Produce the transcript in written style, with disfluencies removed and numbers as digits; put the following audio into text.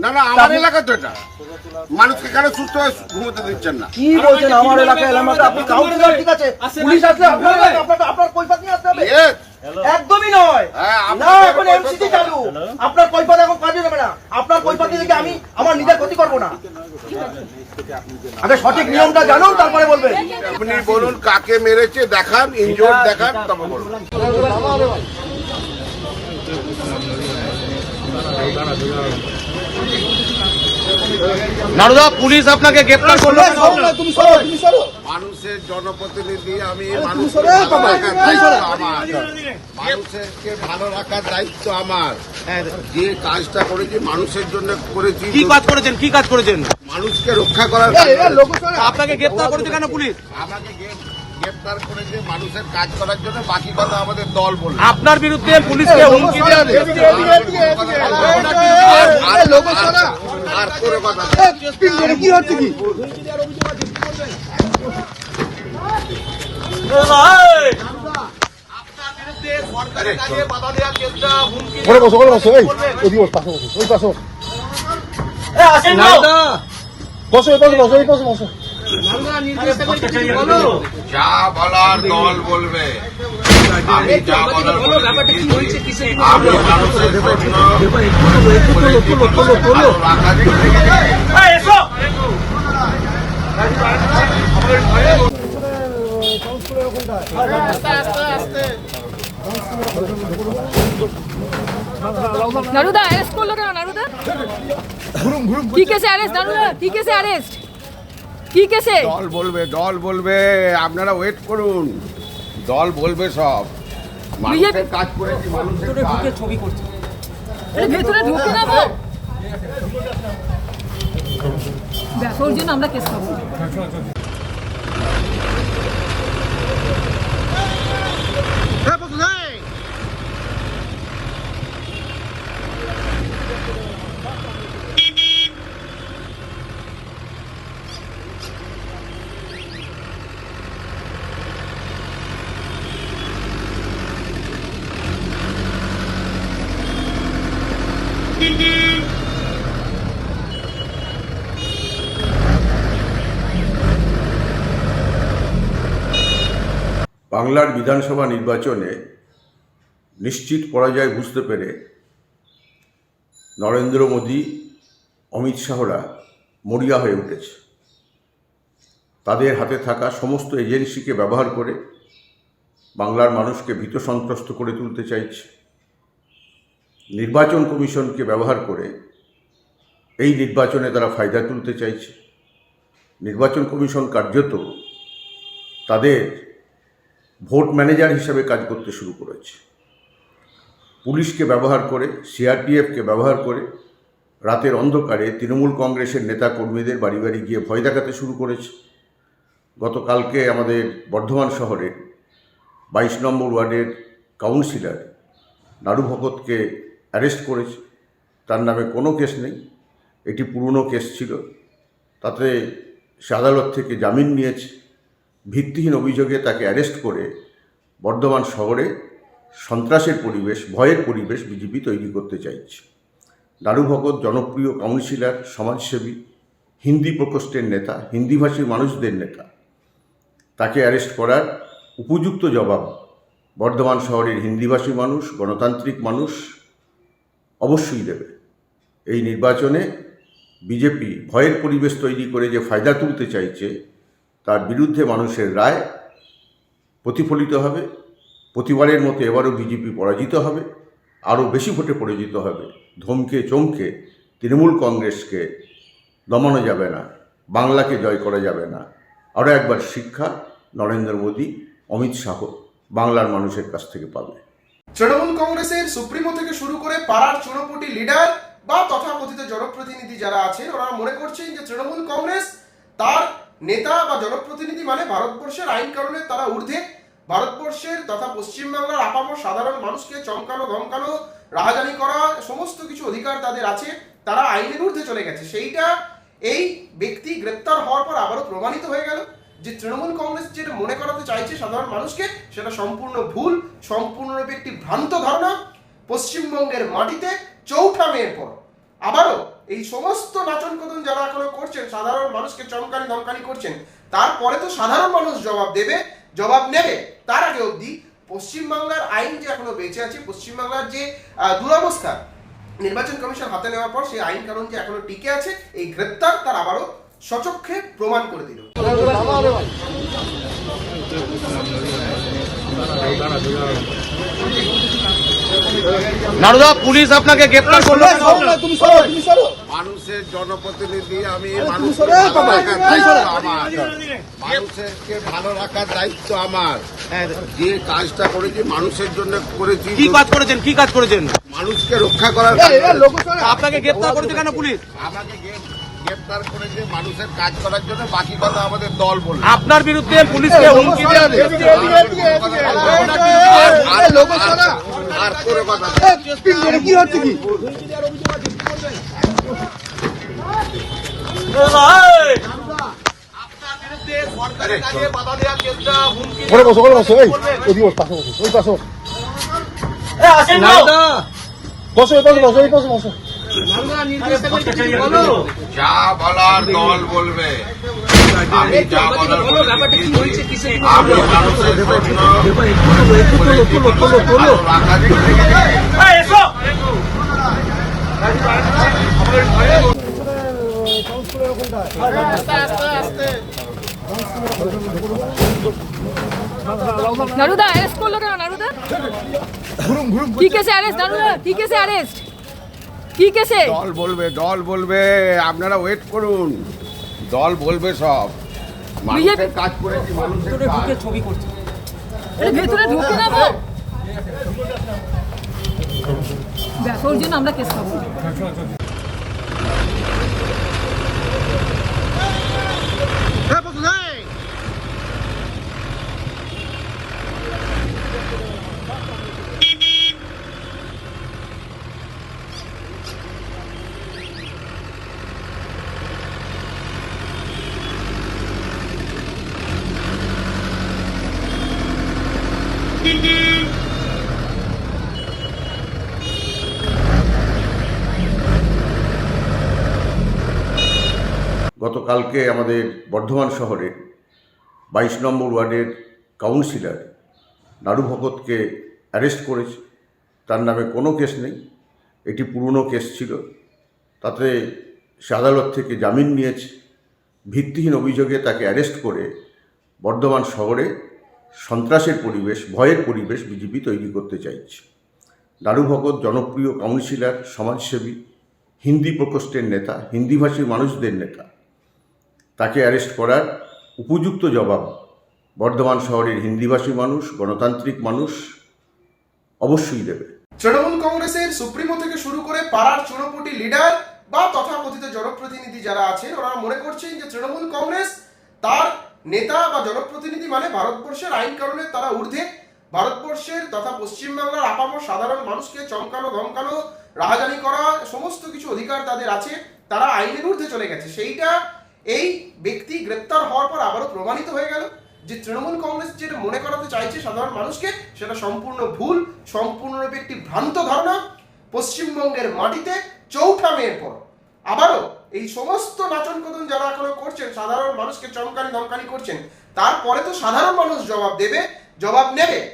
না না, আমার এলাকা তো এটা। মানুষকে কেন সুস্থ হয়ে ঘুমোতে দিচ্ছেন না? কি বলছেন আমার এলাকায় এলাকাতে? আপনি কাউন্সিলর, ঠিক আছে, পুলিশ আসলে আপনার কৈফিয়ত নিয়ে আসতে হবে? একদমই নয়। না, এখন এমসিসি চালু, আপনার কৈফিয়ত এখন কাজে যাবে না। আপনার কৈফিয়ত থেকে আমি আমার নিজের ক্ষতি করবো না। আগে সঠিক নিয়মটা জানুন, তারপরে বলবেন। আপনি বলুন কাকে মেরেছে দেখান, ইনজোর দেখান, তারপর বলুন। নারুদা, পুলিশ আপনাকে গ্রেফতার করলো। মানুষের জনপ্রতিনিধি আমি, মানুষকে ভালো রাখার দায়িত্ব আমার। যে কাজটা করেছি মানুষের জন্য করেছি। কি কাজ করেছেন? কি কাজ করেছেন? মানুষকে রক্ষা করার। আপনাকে গ্রেফতার করেছে কেন পুলিশ? আমাকে গ্রেফতার করেছে মানুষের কাজ করার জন্য, বাকি কথা আমাদের দল বলবে। আপনার বিরুদ্ধে পুলিশকে হুমকি দেওয়া আর করে কথা কি হচ্ছে কি? যা বলার দল বলবে, আমি যা বলার আমি মানুষের নারুদা অ্যারেস্ট করলো কেন? নারুদা কি কেসে অ্যারেস্ট? নারুদা কি কেসে অ্যারেস্ট? কি কেসে? দল বলবে, দল বলবে, আপনারা ওয়েট করুন, দল বলবে সব। মানুষের কাজ করেছি, মানুষের ছবি করছে। ভেতরে ঢুকে যাবো, ওর জন্য আমরা কেস করবো। বাংলার বিধানসভা নির্বাচনে নিশ্চিত পরাজয় বুঝতে পেরে নরেন্দ্র মোদী, অমিত শাহরা মরিয়া হয়ে উঠেছে। তাদের হাতে থাকা সমস্ত এজেন্সিকে ব্যবহার করে বাংলার মানুষকে ভীত সন্ত্রস্ত করে তুলতে চাইছে। নির্বাচন কমিশনকে ব্যবহার করে এই নির্বাচনে তারা ফায়দা তুলতে চাইছে। নির্বাচন কমিশন কার্যত তাদের ভোট ম্যানেজার হিসাবে কাজ করতে শুরু করেছে। পুলিশকে ব্যবহার করে, সিআরপিএফকে ব্যবহার করে রাতের অন্ধকারে তৃণমূল কংগ্রেসের নেতা কর্মীদের বাড়ি বাড়ি গিয়ে ভয় দেখাতে শুরু করেছে। গতকালকে আমাদের বর্ধমান শহরে 22 নম্বর ওয়ার্ডের কাউন্সিলর নাড়ু ভগতকে অ্যারেস্ট করেছে। তার নামে কোনো কেস নেই, এটি পুরনো কেস ছিল। তাতে সে আদালত থেকে জামিন নিয়েছে। ভিত্তিহীন অভিযোগে তাকে অ্যারেস্ট করে বর্ধমান শহরে সন্ত্রাসের পরিবেশ, ভয়ের পরিবেশ বিজেপি তৈরি করতে চাইছে। নাড়ু ভগত জনপ্রিয় কাউন্সিলর, সমাজসেবী, হিন্দি প্রকোষ্ঠের নেতা, হিন্দিভাষী মানুষদের নেতা। তাকে অ্যারেস্ট করার উপযুক্ত জবাব বর্ধমান শহরের হিন্দিভাষী মানুষ, গণতান্ত্রিক মানুষ অবশ্যই দেবে। এই নির্বাচনে বিজেপি ভয়ের পরিবেশ তৈরি করে যে ফায়দা তুলতে চাইছে, তার বিরুদ্ধে মানুষের রায় প্রতিফলিত হবে। প্রতিবারের মতো এবারও বিজেপি পরাজিত হবে, আরও বেশি ভোটে পরাজিত হবে। ধমকে চমকে তৃণমূল কংগ্রেসকে দমানো যাবে না, বাংলাকে জয় করা যাবে না। আরও একবার শিক্ষা নরেন্দ্র মোদী, অমিত শাহ বাংলার মানুষের কাছ থেকে পাবে। তৃণমূল কংগ্রেসের সুপ্রিমো থেকে শুরু করে পাড়ার চুনোপুটি লিডার বা তথাকথিত জনপ্রতিনিধি যারা আছেন, ওনারা মনে করছেন যে তৃণমূল কংগ্রেস তার নেতা বা জনপ্রতিনিধি মানে ভারতবর্ষের আইন কানুনের তারা ঊর্ধ্বে। ভারতবর্ষের তথা পশ্চিমবাংলার আপামর সাধারণ মানুষকে চমকানো, ধমকানো, রাহাজানি করা সমস্ত কিছু অধিকার তাদের আছে। তারা আইনের ঊর্ধ্বে চলে গেছে। সেইটা এই ব্যক্তি গ্রেপ্তার হওয়ার পর আবারও প্রমাণিত হয়ে গেল যে তৃণমূল কংগ্রেস যেটা মনে করাতে চাইছে সাধারণ মানুষকে, সেটা সম্পূর্ণ ভুল, সম্পূর্ণরূপে একটি ভ্রান্ত ধারণা। পশ্চিমবঙ্গের মাটিতে ৪ঠা মের পর আবারও এই সমস্ত নাচন কদন যারা এখনো করছেন, সাধারণ মানুষকে চমকানি ধমকানি করছেন, তারপরে তো সাধারণ মানুষ জবাব দেবে, জবাব নেবে। তার আগে অবধি পশ্চিমবাংলার আইন যে এখনো বেঁচে আছে, পশ্চিমবাংলার যে দুরবস্থা নির্বাচন কমিশন হাতে নেওয়ার পর সেই আইন কানুন যে এখনো টিকে আছে, এই গ্রেপ্তার তার আবারও সচক্ষে প্রমাণ করে দিল। নারুদা, পুলিশ আপনাকে গ্রেপ্তার করলো কেন? মানুষের জনপ্রতিনিধি আমি, মানুষকে ভালো রাখার দায়িত্ব আমার। মানুষকে ভালো রাখার দায়িত্ব আমার। যে কাজটা করেছি মানুষের জন্য করেছি। কি কাজ করেছেন? কি কাজ করেছেন? মানুষকে রক্ষা করার আপনাকে গ্রেপ্তার করেছে কেন পুলিশ? আমাকে গ্রেপ্তার করেছে মানুষের কাজ করার জন্য, বাকি কথা আমাদের দল বলবে। আপনার বিরুদ্ধে পুলিশকে হুমকি দেওয়া আর কোনো কথা কি হচ্ছে কি? সরকারের কাজে বাধা দেওয়ার চেষ্টা, হুমকি যা বলার দল বলবে। আমি যা বলার বলেছি। আমি মানুষের জন্য ভালো রাখার জন্য। নারুদা অ্যারেস্ট করলো কেন? নারুদা কি কেসে অ্যারেস্ট? নারুদা কি কেসে অ্যারেস্ট? কি কেসে? দল বলবে, দল বলবে, আপনারা ওয়েট করুন, দল বলবে সব। মানুষের কাজ করেছি, মানুষের কাজ। ছবি করছে। ভেতরে ঢুকে যাবো, ওর জন্য আমরা কেস করবো। গতকালকে আমাদের বর্ধমান শহরে 22 নম্বর ওয়ার্ডের কাউন্সিলর নাড়ু ভগতকে অ্যারেস্ট করেছে। তার নামে কোনো কেস নেই, এটি পুরনো কেস ছিল। তাতে সে আদালত থেকে জামিন নিয়েছে। ভিত্তিহীন অভিযোগে তাকে অ্যারেস্ট করে বর্ধমান শহরে সন্ত্রাসের পরিবেশ, ভয়ের পরিবেশ বিজেপি তৈরি করতে চাইছে। নাড়ু ভগত জনপ্রিয় কাউন্সিলর, সমাজসেবী, হিন্দি প্রকোষ্ঠের নেতা, হিন্দিভাষী মানুষদের নেতা। তাকে অ্যারেস্ট করার উপযুক্ত জবাব বর্ধমান শহরের হিন্দিভাষী মানুষ, গণতান্ত্রিক মানুষ অবশ্যই দেবে। তৃণমূল কংগ্রেসের সুপ্রিমো থেকে শুরু করে পাড়ার চুনোপুটি লিডার বা তথাকথিত জনপ্রতিনিধি যারা আছেন, ওনারা মনে করছেন যে তৃণমূল কংগ্রেস তার নেতা বা জনপ্রতিনিধি মানে ভারতবর্ষের আইন কানুনের তারা ঊর্ধ্বে। ভারতবর্ষের তথা পশ্চিমবাংলার আপামর সাধারণ মানুষকে চমকানো, ধমকানো, রাহাজানি করা সমস্ত কিছু অধিকার তাদের আছে। তারা আইনের ঊর্ধ্বে চলে গেছে। সেইটা এই ব্যক্তি গ্রেপ্তার হওয়ার পর আবারও প্রমাণিত হয়ে গেল যে তৃণমূল কংগ্রেস যেটা মনে করাতে চাইছে সাধারণ মানুষকে, সেটা সম্পূর্ণ ভুল, সম্পূর্ণরূপে একটি ভ্রান্ত ধারণা। পশ্চিমবঙ্গের মাটিতে চৌঠা মেয়ের পর আবারও এই সমস্ত নাচন কদন যারা এখনো করছেন, সাধারণ মানুষকে চমকানি ধমকানি করছেন, তারপরে তো সাধারণ মানুষ জবাব দেবে, জবাব নেবে।